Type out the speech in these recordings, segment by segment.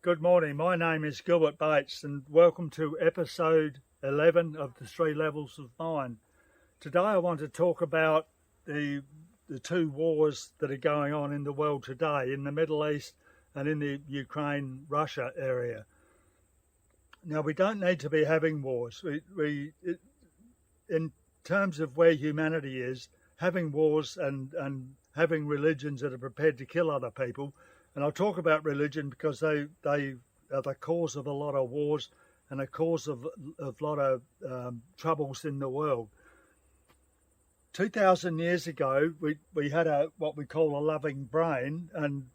Good morning. My name is Gilbert Bates, and welcome to episode 11 of the Three Levels of Mind. Today, I want to talk about the two wars that are going on in the world today, in the Middle East and in the Ukraine-Russia area. Now, we don't need to be having wars. In terms of where humanity is, having wars and having religions that are prepared to kill other people. And I'll talk about religion because they are the cause of a lot of wars and a cause of a lot of troubles in the world. 2,000 years ago, we had what we call a loving brain, and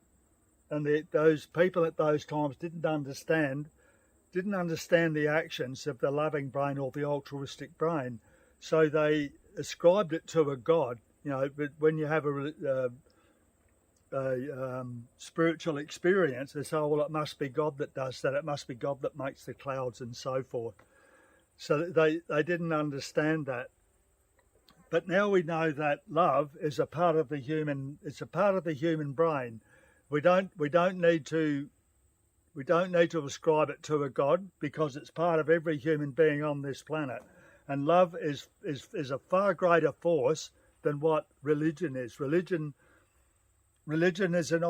those people at those times didn't understand the actions of the loving brain or the altruistic brain, so they ascribed it to a god. But when you have a spiritual experience, they say, oh, well, it must be God that does that. It must be God that makes the clouds and so forth. So they didn't understand that. But now we know that love is a part of the human. It's a part of the human brain. We don't need to ascribe it to a God, because it's part of every human being on this planet. And love is a far greater force than what religion is. Religion is an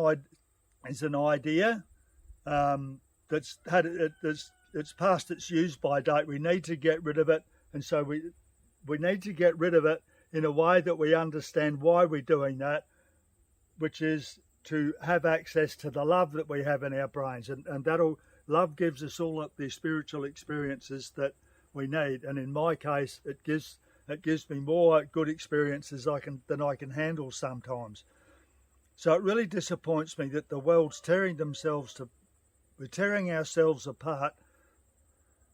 idea that's past its use by date. We need to get rid of it, and so we need to get rid of it in a way that we understand why we're doing that, which is to have access to the love that we have in our brains, and love gives us all the spiritual experiences that we need. And in my case, it gives me more good experiences than I can handle sometimes. So it really disappoints me that the world's we're tearing ourselves apart.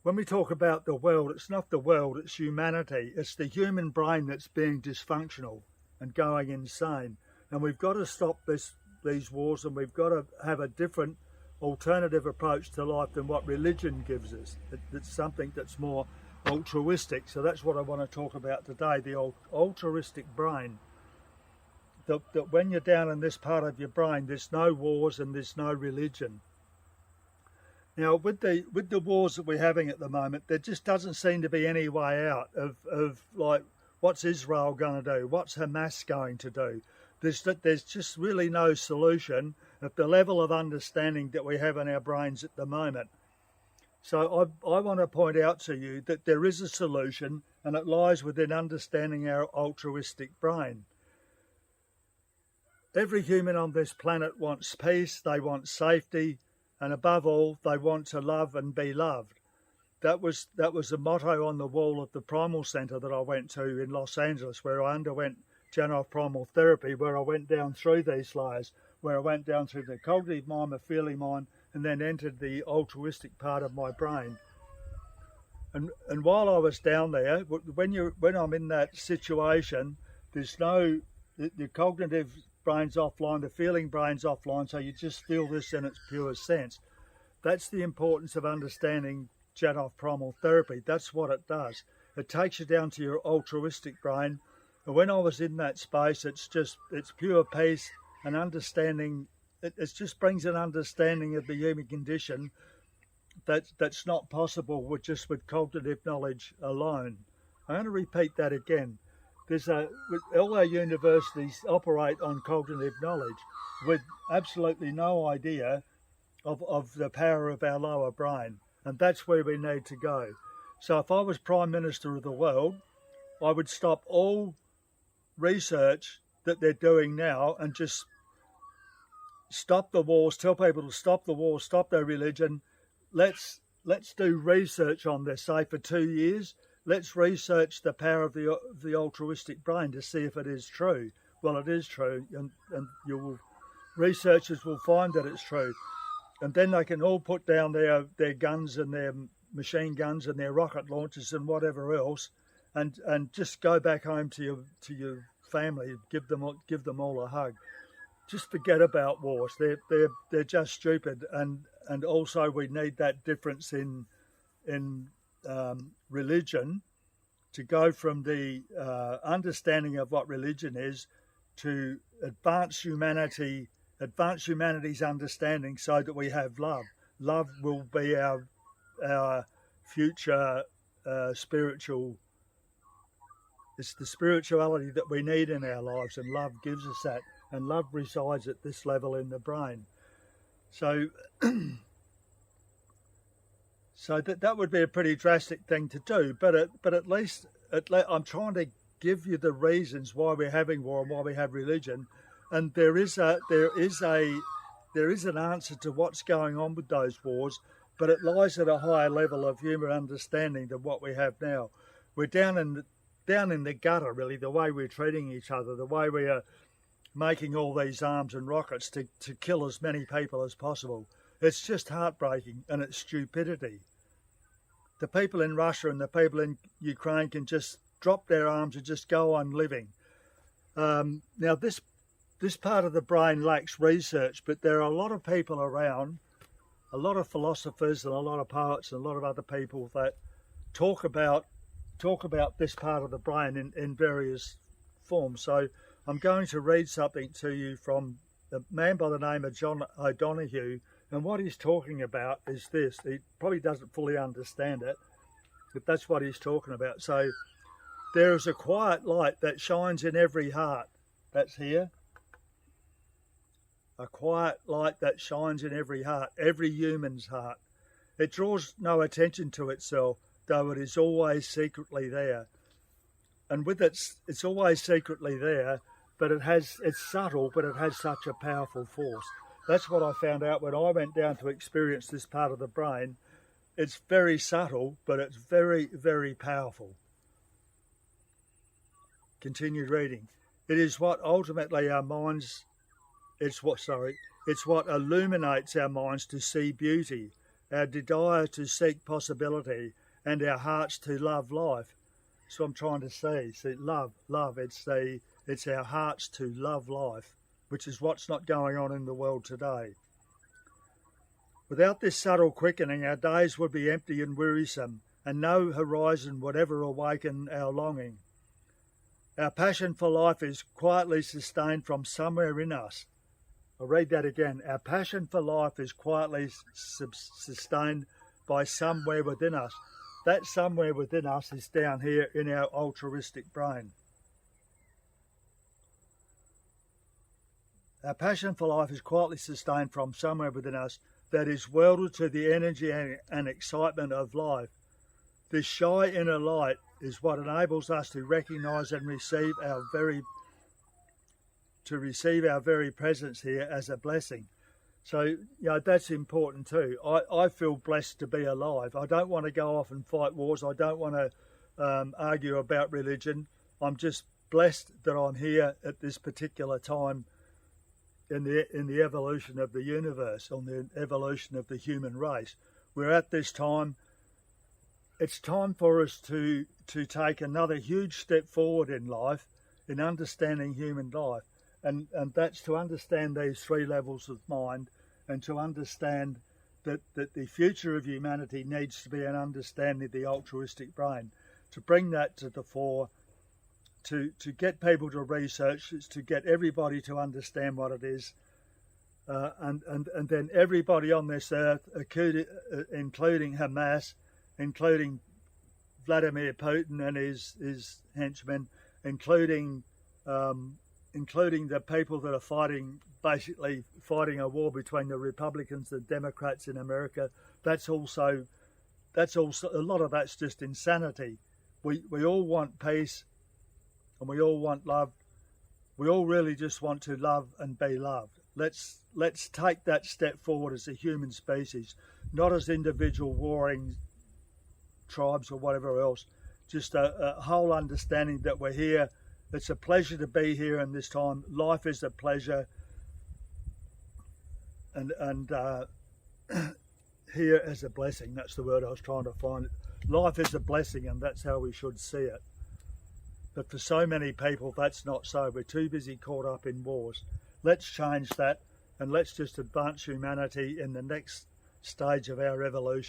When we talk about the world, it's not the world, it's humanity. It's the human brain that's being dysfunctional and going insane. And we've got to stop these wars, and we've got to have a different alternative approach to life than what religion gives us. It's something that's more altruistic. So that's what I want to talk about today, the altruistic brain. That when you're down in this part of your brain, there's no wars and there's no religion. Now, with the wars that we're having at the moment, there just doesn't seem to be any way out of like, what's Israel going to do? What's Hamas going to do? There's just really no solution at the level of understanding that we have in our brains at the moment. So I want to point out to you that there is a solution, and it lies within understanding our altruistic brain. Every human on this planet wants peace, they want safety, and above all, they want to love and be loved. That was a motto on the wall of the Primal Center that I went to in Los Angeles, where I underwent Janov Primal Therapy, where I went down through these layers, where I went down through the cognitive mind, the feeling mind, and then entered the altruistic part of my brain. And while I was down there, when I'm in that situation, the cognitive brain's offline, the feeling brain's offline, so you just feel this in its pure sense. That's the importance of understanding Janov Primal Therapy. That's what it does. It takes you down to your altruistic brain. And when I was in that space, it's pure peace and understanding. It just brings an understanding of the human condition that's not possible with cognitive knowledge alone. I'm going to repeat that again. All our universities operate on cognitive knowledge with absolutely no idea of the power of our lower brain. And that's where we need to go. So if I was Prime Minister of the world, I would stop all research that they're doing now and just stop the wars, tell people to stop the wars, stop their religion. Let's do research on this, say for 2 years. Let's research the power of the altruistic brain to see if it is true. Well, it is true, and researchers will find that it's true. And then they can all put down their guns and their machine guns and their rocket launchers and whatever else, and just go back home to your family, give them all a hug. Just forget about wars. They're just stupid, and also we need that difference in religion to go from the understanding of what religion is to advance humanity's understanding, so that we have love. love will be our future spiritual. It's the spirituality that we need in our lives, and love gives us that, and love resides at this level in the brain. So so that would be a pretty drastic thing to do, but at least I'm trying to give you the reasons why we're having war and why we have religion, and there is an answer to what's going on with those wars, but it lies at a higher level of human understanding than what we have now. We're down in the gutter, really, the way we're treating each other, the way we are making all these arms and rockets to kill as many people as possible. It's just heartbreaking, and it's stupidity. The people in Russia and the people in Ukraine can just drop their arms and just go on living. Now this part of the brain lacks research, but there are a lot of people around, a lot of philosophers and a lot of poets and a lot of other people that talk about this part of the brain in various forms. So I'm going to read something to you from a man by the name of John O'Donoghue, and what he's talking about is this. He probably doesn't fully understand it, but that's what he's talking about. So there is a quiet light that shines in every heart. That's here. A quiet light that shines in every heart, every human's heart. It draws no attention to itself, though it is always secretly there. And with it's always secretly there, but it's subtle, but it has such a powerful force. That's what I found out when I went down to experience this part of the brain. It's very subtle, but it's very, very powerful. Continue reading. It is what ultimately our minds, it's what illuminates our minds to see beauty, our desire to seek possibility, and our hearts to love life. So I'm trying to say, love, it's our hearts to love life, which is what's not going on in the world today. Without this subtle quickening, our days would be empty and wearisome, and no horizon would ever awaken our longing. Our passion for life is quietly sustained from somewhere in us. I'll read that again. Our passion for life is quietly sustained by somewhere within us. That somewhere within us is down here in our altruistic brain. Our passion for life is quietly sustained from somewhere within us that is welded to the energy and excitement of life. This shy inner light is what enables us to recognise and receive our very presence here as a blessing. So, that's important too. I feel blessed to be alive. I don't want to go off and fight wars. I don't want to argue about religion. I'm just blessed that I'm here at this particular time in the evolution of the universe, on the evolution of the human race. We're at this time. It's time for us to take another huge step forward in life, in understanding human life. And that's to understand these three levels of mind, and to understand that the future of humanity needs to be an understanding of the altruistic brain. To bring that to the fore, to get people to research, is to get everybody to understand what it is, and then everybody on this earth, including Hamas, including Vladimir Putin and his henchmen, including the people that are basically fighting a war between the Republicans and Democrats in America. That's also a lot of that's just insanity. We all want peace, and we all want love. We all really just want to love and be loved. Let's take that step forward as a human species, not as individual warring tribes or whatever else. Just a whole understanding that we're here. It's a pleasure to be here in this time. Life is a pleasure, and here as a blessing. That's the word I was trying to find. Life is a blessing, and that's how we should see it. But for so many people, that's not so. We're too busy caught up in wars. Let's change that, and let's just advance humanity in the next stage of our evolution.